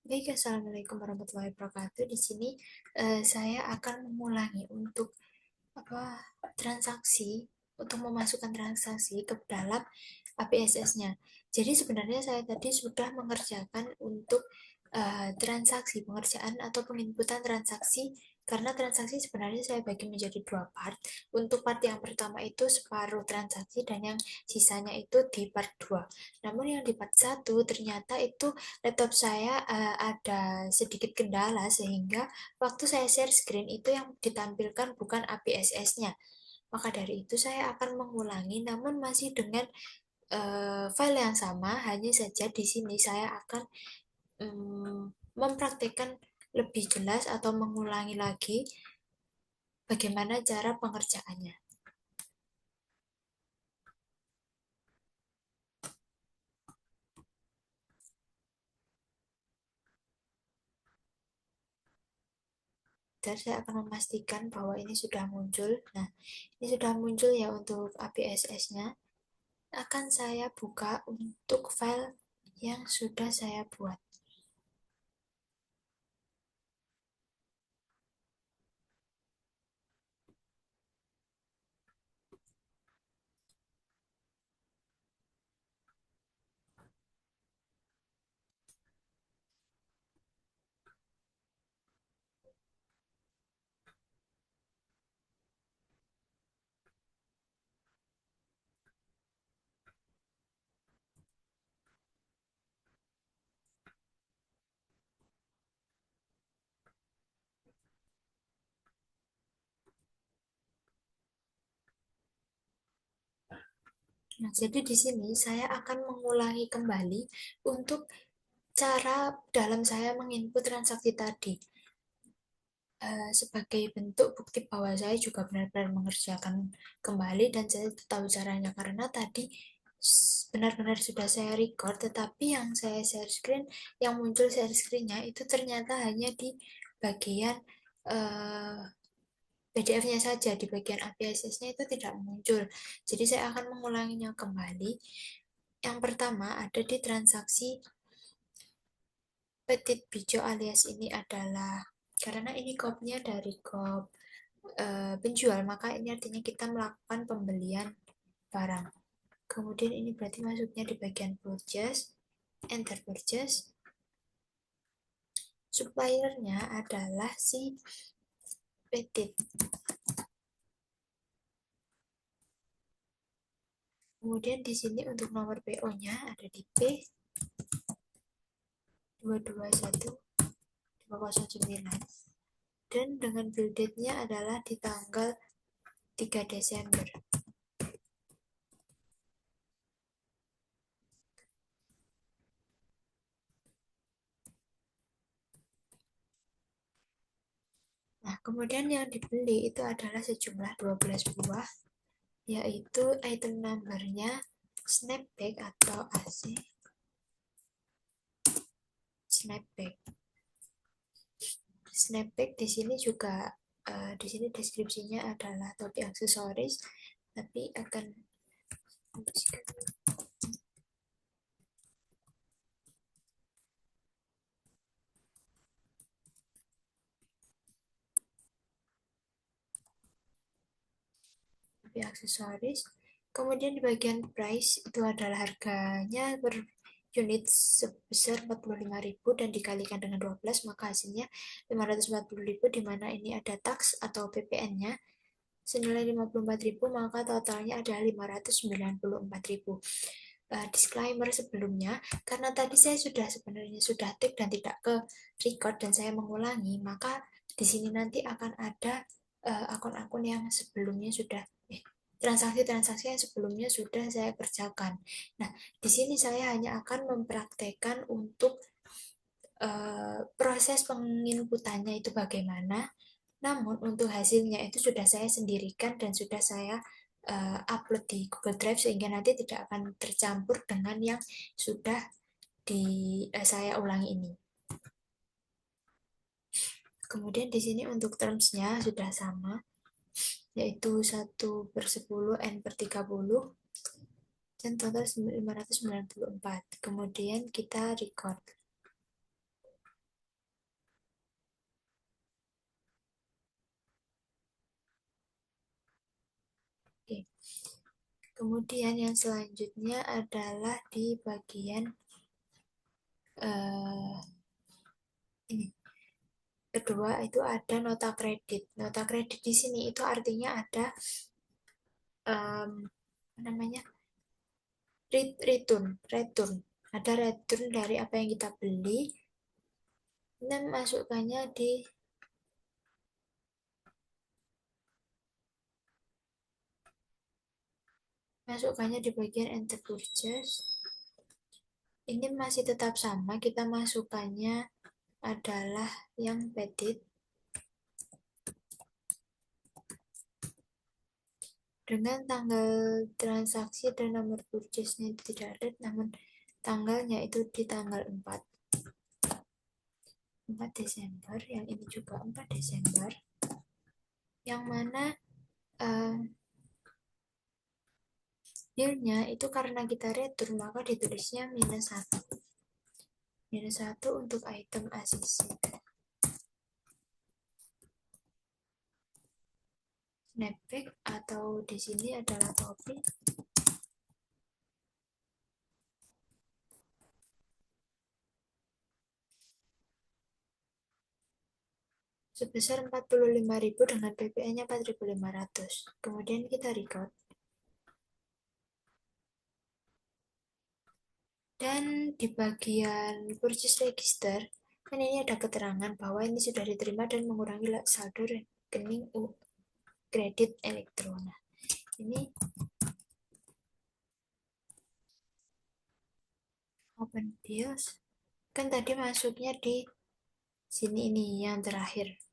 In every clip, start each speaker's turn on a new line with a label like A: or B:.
A: Baik, assalamualaikum warahmatullahi wabarakatuh. Di sini saya akan mengulangi untuk apa transaksi untuk memasukkan transaksi ke dalam APSS-nya. Jadi sebenarnya saya tadi sudah mengerjakan untuk transaksi pengerjaan atau penginputan transaksi karena transaksi sebenarnya saya bagi menjadi dua part. Untuk part yang pertama itu separuh transaksi dan yang sisanya itu di part 2. Namun yang di part satu ternyata itu laptop saya ada sedikit kendala sehingga waktu saya share screen itu yang ditampilkan bukan APSS-nya. Maka dari itu saya akan mengulangi namun masih dengan file yang sama, hanya saja di sini saya akan mempraktikkan lebih jelas atau mengulangi lagi bagaimana cara pengerjaannya. Dan saya akan memastikan bahwa ini sudah muncul. Nah, ini sudah muncul ya untuk APSS-nya. Akan saya buka untuk file yang sudah saya buat. Nah, jadi di sini saya akan mengulangi kembali untuk cara dalam saya menginput transaksi tadi. Sebagai bentuk bukti bahwa saya juga benar-benar mengerjakan kembali dan saya tahu caranya karena tadi benar-benar sudah saya record tetapi yang saya share screen yang muncul share screen-nya itu ternyata hanya di bagian PDF-nya saja, di bagian APSS-nya itu tidak muncul. Jadi saya akan mengulanginya kembali. Yang pertama ada di transaksi Petit Bijo alias ini adalah karena ini kopnya dari kop penjual, maka ini artinya kita melakukan pembelian barang. Kemudian ini berarti masuknya di bagian purchase, enter purchase. Suppliernya adalah si Petit. Kemudian di sini untuk nomor PO-nya ada di P221209 dan dengan bill date-nya adalah di tanggal 3 Desember. Nah, kemudian yang dibeli itu adalah sejumlah 12 buah, yaitu item number-nya snapback atau AC snapback. Snapback di sini juga di sini deskripsinya adalah topi aksesoris, tapi akan topi aksesoris. Kemudian di bagian price itu adalah harganya per unit sebesar 45.000 dan dikalikan dengan 12 maka hasilnya 540.000 di mana ini ada tax atau PPN-nya senilai 54.000 maka totalnya adalah 594.000. Disclaimer sebelumnya karena tadi saya sudah sebenarnya sudah take dan tidak ke record dan saya mengulangi maka di sini nanti akan ada akun-akun yang sebelumnya sudah transaksi-transaksi yang sebelumnya sudah saya kerjakan. Nah, di sini saya hanya akan mempraktekkan untuk proses penginputannya itu bagaimana. Namun untuk hasilnya itu sudah saya sendirikan dan sudah saya upload di Google Drive sehingga nanti tidak akan tercampur dengan yang sudah saya ulangi ini. Kemudian di sini untuk termsnya sudah sama, yaitu 1/10 N/30 dan total 594. Kemudian kita record. Kemudian yang selanjutnya adalah di bagian ini. Kedua itu ada nota kredit. Nota kredit di sini itu artinya ada apa namanya, return. Ada return dari apa yang kita beli dan masukkannya di bagian enter purchase. Ini masih tetap sama, kita masukkannya adalah yang pedit dengan tanggal transaksi dan nomor purchase-nya tidak ada, namun tanggalnya itu di tanggal 4 Desember, yang ini juga 4 Desember, yang mana bill-nya itu karena kita return maka ditulisnya -1. -1 untuk item ACC. Snapback atau di sini adalah topi sebesar 45.000 dengan PPN-nya 4.500. Kemudian kita record. Dan di bagian purchase register, kan ini ada keterangan bahwa ini sudah diterima dan mengurangi saldo rekening kredit elektro. Nah, ini open bills. Kan tadi masuknya di sini, ini yang terakhir.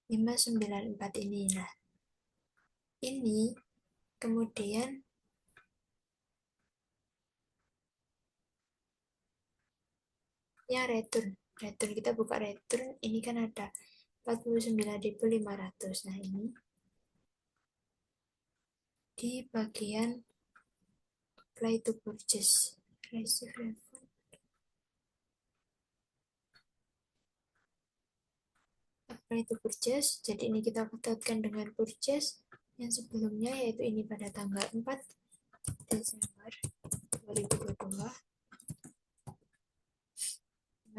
A: 594 ini. Nah, ini kemudian yang return kita buka return, ini kan ada 49.500. Nah, ini di bagian apply to purchase, receive refund, apply to purchase. Jadi ini kita kaitkan dengan purchase yang sebelumnya, yaitu ini pada tanggal 4 Desember 2022,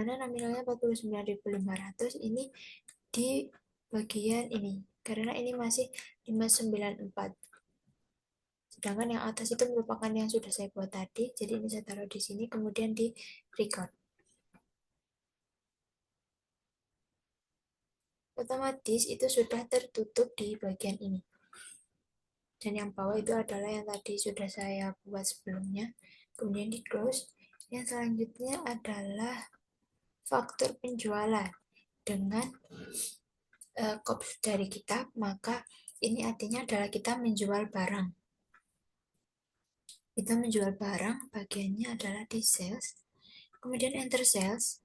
A: mana nominalnya 49.500. Ini di bagian ini karena ini masih 594, sedangkan yang atas itu merupakan yang sudah saya buat tadi. Jadi ini saya taruh di sini, kemudian di record. Otomatis itu sudah tertutup di bagian ini, dan yang bawah itu adalah yang tadi sudah saya buat sebelumnya. Kemudian di close. Yang selanjutnya adalah faktur penjualan dengan kops dari kita, maka ini artinya adalah kita menjual barang. Kita menjual barang, bagiannya adalah di sales, kemudian enter sales,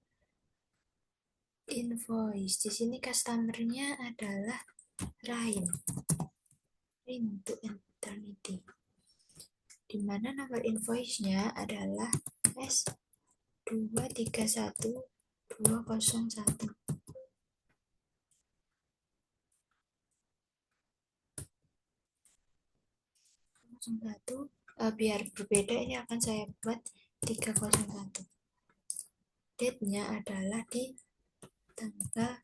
A: invoice. Di sini customernya adalah Rain to Eternity, di mana nomor invoice-nya adalah S231201. Biar berbeda ini akan saya buat 301. Date-nya adalah di tanggal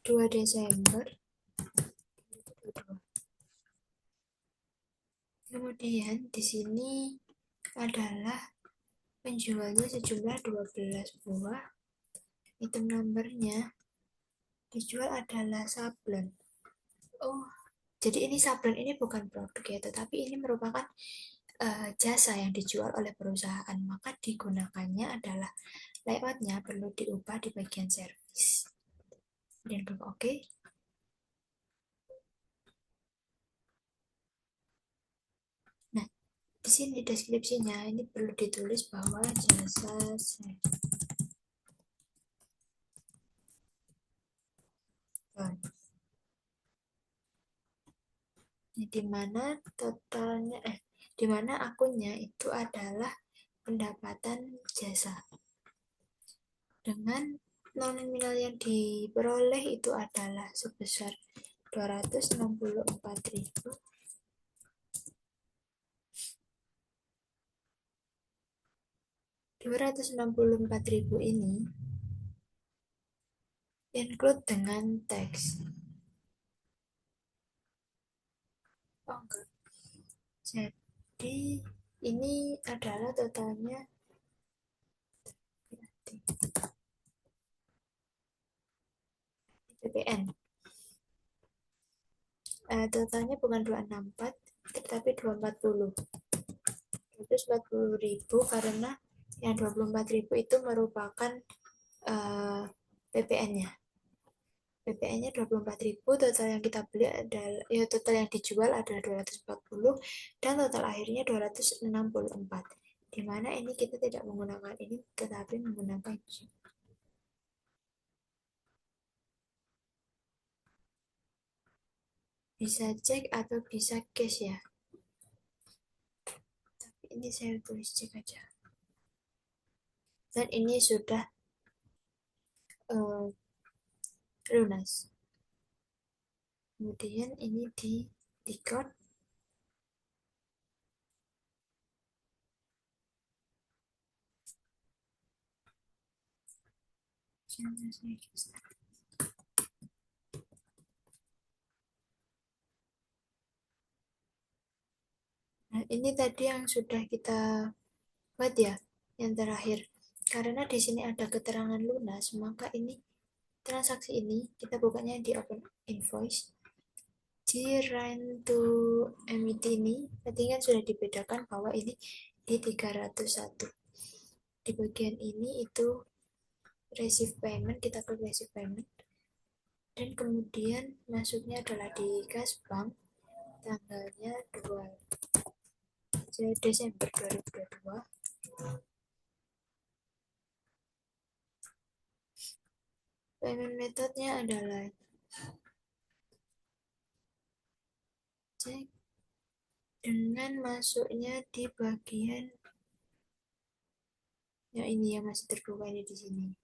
A: 2 Desember. Kemudian di sini adalah penjualnya sejumlah 12 buah. Item numbernya dijual adalah sablon. Oh, jadi ini sablon ini bukan produk ya, tetapi ini merupakan jasa yang dijual oleh perusahaan, maka digunakannya adalah layoutnya perlu diubah di bagian service. Dan klik OK. Nah, di sini deskripsinya ini perlu ditulis bahwa jasa di mana totalnya di mana akunnya itu adalah pendapatan jasa. dengan nominal yang diperoleh itu adalah sebesar 264.000. 264.000 ini include dengan teks. Oh enggak. Jadi ini adalah totalnya PPN. Totalnya bukan 264 tetapi 240. 240.000 karena yang 24.000 itu merupakan PPN-nya. PPN-nya 24.000, total yang kita beli adalah total yang dijual adalah 240 dan total akhirnya 264. Di mana ini kita tidak menggunakan ini tetapi menggunakan chip. Bisa cek atau bisa cash ya. Tapi ini saya tulis cek aja. Dan ini sudah lunas. Kemudian ini di record. Nah, ini tadi yang sudah kita buat ya, yang terakhir. Karena di sini ada keterangan lunas, maka ini transaksi ini kita bukanya di open invoice. Di rent to emit ini, tadi kan sudah dibedakan bahwa ini di 301. Di bagian ini itu receive payment, kita ke receive payment. Dan kemudian masuknya adalah di kas bank, tanggalnya 2 Desember 2022. Payment methodnya adalah cek dengan masuknya di bagian ya ini yang masih terbuka ini di sini.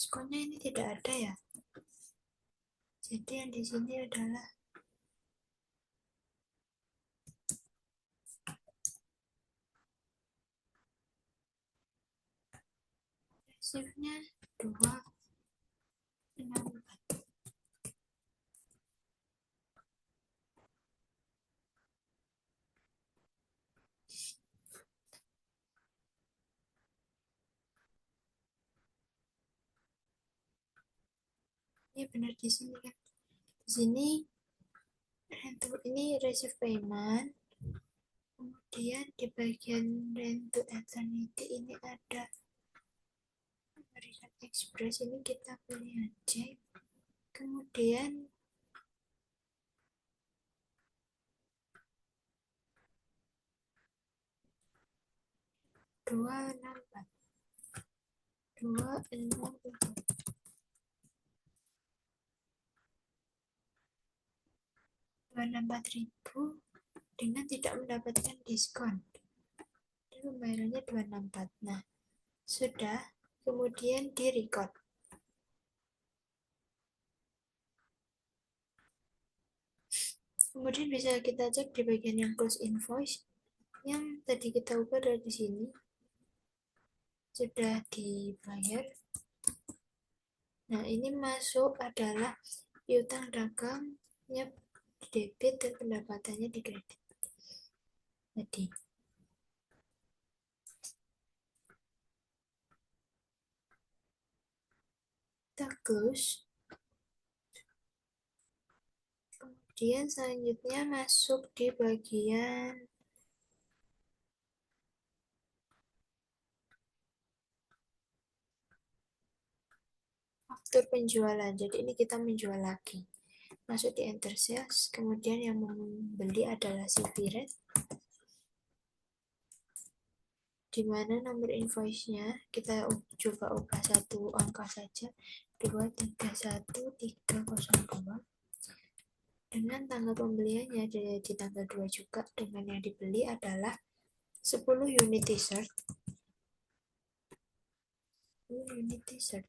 A: Diskonnya ini tidak ada ya. Jadi yang di sini adalah shiftnya 264. Ini benar di sini kan. Di sini ini receive payment. Kemudian di bagian rent to eternity ini ada American Express, ini kita pilih aja. Kemudian 264 264.000 dengan tidak mendapatkan diskon. Dan pembayarannya 264. Nah, sudah, kemudian di record. Kemudian bisa kita cek di bagian yang close invoice yang tadi kita ubah dari sini sudah dibayar. Nah, ini masuk adalah piutang dagangnya debit dan pendapatannya di kredit. Jadi, kita close. Kemudian selanjutnya masuk di bagian faktur penjualan. Jadi ini kita menjual lagi. Masuk di enter sales, kemudian yang membeli adalah si Piret. di mana nomor invoice-nya kita coba ubah satu angka saja, 231302, dengan tanggal pembeliannya di tanggal 2 juga, dengan yang dibeli adalah 10 unit t-shirt. 10 unit t-shirt.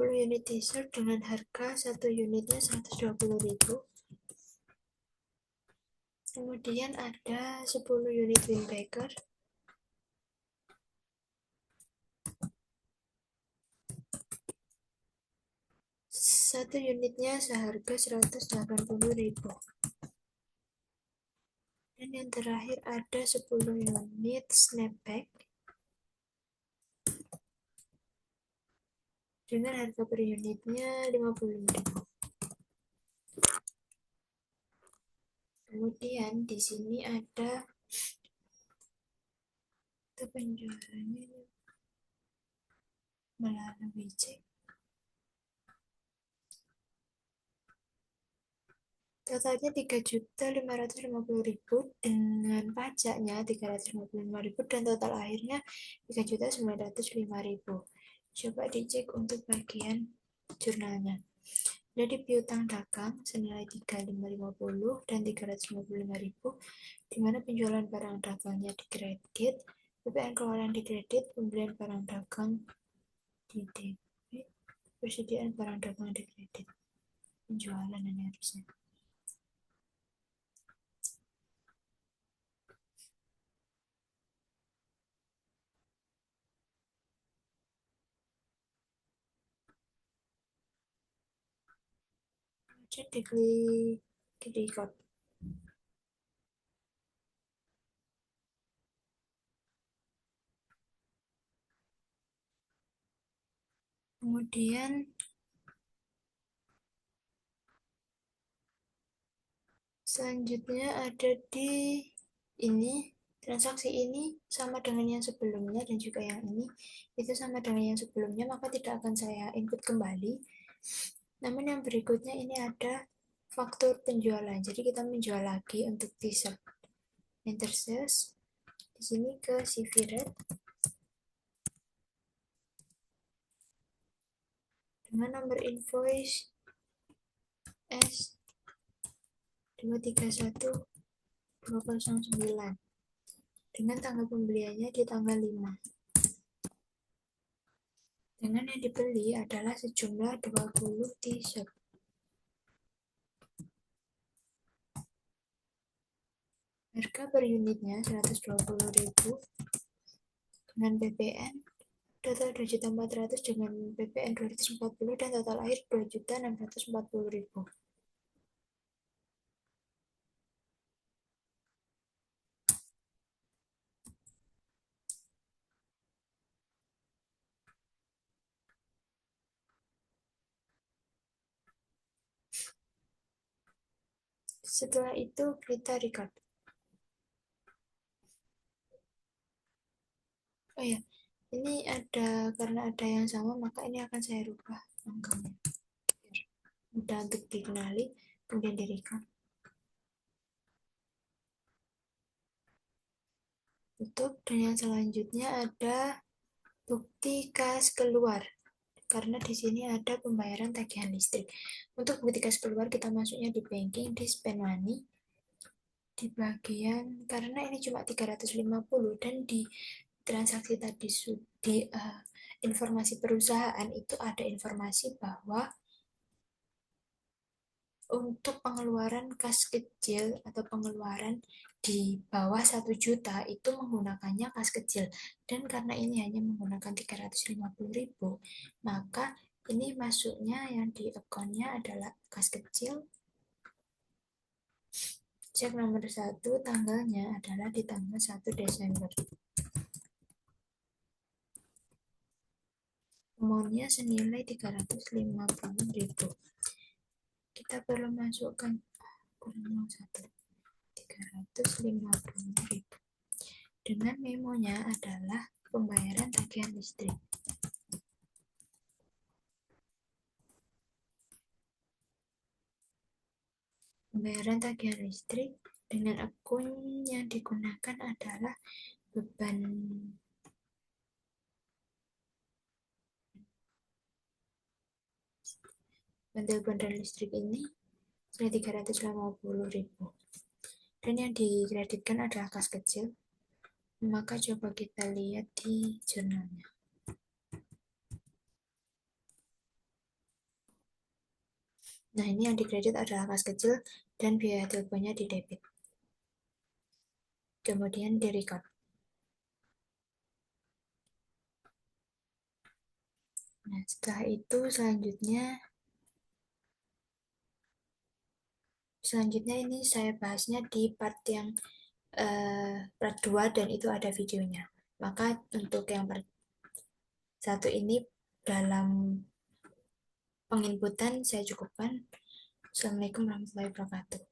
A: Unit t-shirt dengan harga satu unitnya 120.000. Kemudian ada 10 unit windbreaker. Satu unitnya seharga 180.000. Dan yang terakhir ada 10 unit snapback dengan harga per unitnya 55.000. Kemudian di sini ada penjualannya melalui cek. Totalnya 3.550.000 dengan pajaknya 355.000 dan total akhirnya 3.905.000. Coba dicek untuk bagian jurnalnya. Jadi piutang dagang senilai 3.550 dan 355.000, di mana penjualan barang dagangnya dikredit, PPN keluaran dikredit, pembelian barang dagang di debit, persediaan barang dagang dikredit, penjualan ini harusnya. Cek di record. Kemudian selanjutnya ada di ini, transaksi ini sama dengan yang sebelumnya dan juga yang ini itu sama dengan yang sebelumnya, maka tidak akan saya input kembali. Namun yang berikutnya ini ada faktur penjualan. Jadi kita menjual lagi untuk t-shirt. Enter sales. Di sini ke CV rate dengan nomor invoice S231209 dengan tanggal pembeliannya di tanggal 5. Dengan yang dibeli adalah sejumlah 20 t-shirt. Harga per unitnya 120.000 dengan PPN total 2.400.000 dengan PPN 240 dan total akhir 2.640.000. Setelah itu kita record. Oh ya, ini ada karena ada yang sama maka ini akan saya rubah angkanya. Mudah untuk dikenali, kemudian di record. Tutup, dan yang selanjutnya ada bukti kas keluar. Karena di sini ada pembayaran tagihan listrik. Untuk bukti kas keluar kita masuknya di banking, di spend money, di bagian karena ini cuma 350 dan di transaksi tadi di informasi perusahaan itu ada informasi bahwa untuk pengeluaran kas kecil atau pengeluaran di bawah 1 juta itu menggunakannya kas kecil, dan karena ini hanya menggunakan 350.000 maka ini masuknya yang di akunnya adalah kas kecil. Cek nomor 1, tanggalnya adalah di tanggal 1 Desember. Amountnya senilai 350.000. Kita perlu masukkan kurang 1, 350.000. Dengan memonya adalah pembayaran tagihan listrik. pembayaran tagihan listrik dengan akun yang digunakan adalah beban telepon dan listrik ini senilai 350.000 dan yang dikreditkan adalah kas kecil. Maka coba kita lihat di jurnalnya. Nah, ini yang dikredit adalah kas kecil dan biaya teleponnya di debit. Kemudian di record. Nah, setelah itu selanjutnya ini saya bahasnya di part 2 dan itu ada videonya. Maka untuk yang part 1 ini dalam penginputan saya cukupkan. Assalamualaikum warahmatullahi wabarakatuh.